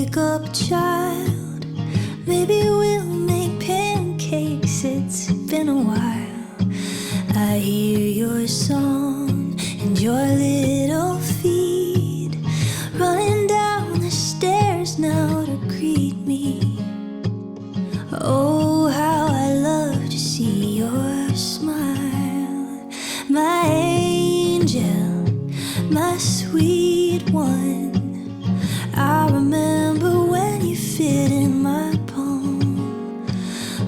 wake up, child. Maybe we'll make pancakes. It's been a while. I hear your song and your little feet running down the stairs now to greet me. Oh, how I love to see your smile, my angel, my sweet one. I remember when you fit in my palm.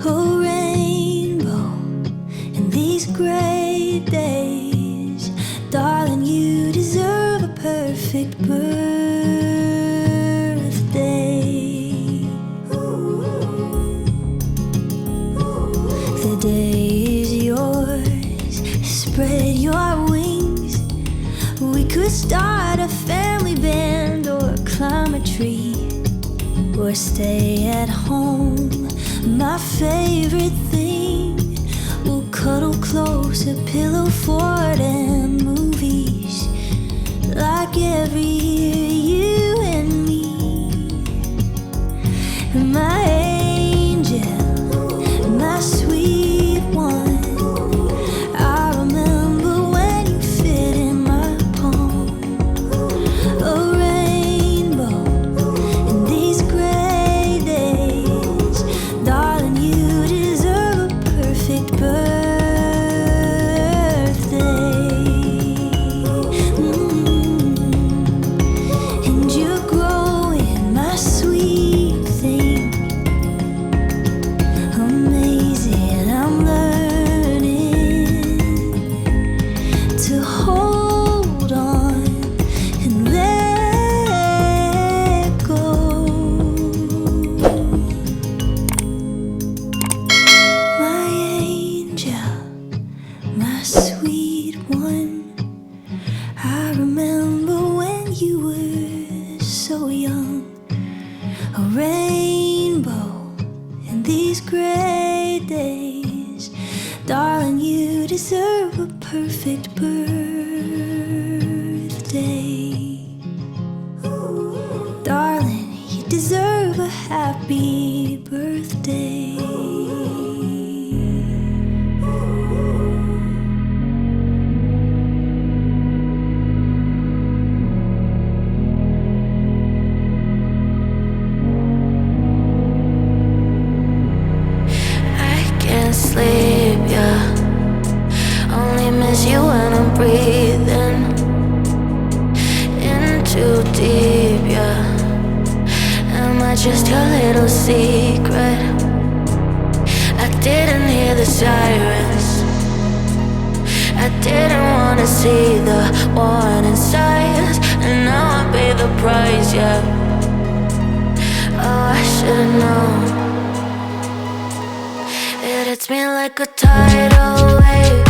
Oh, rainbow, in these gray days, darling, you deserve a perfect birthday. The day is yours, spread your wings. We could start a family band, or climb a tree, or stay at home. My favorite thing, we'll cuddle close, a pillow fort and movies, like every year, you and me. My angel, my sweet one. I remember when you fit in my palm. A rainbow in these gray days, darling, you deserve a perfect birthday. And you're growing, my sweet thing. Amazing, I'm learning to hold on and let go. My angel, my sweet one. I remember when you were so young. A rainbow in these gray days, darling, you deserve a perfect birthday. Darling, you deserve a happy birthday. Sleep, yeah. Only miss you when I'm breathing in too deep, yeah. Am I just your little secret? I didn't hear the sirens. I didn't wanna see the warning signs, and now I pay the price, yeah. Oh, I should've known. It hits me like a tidal wave.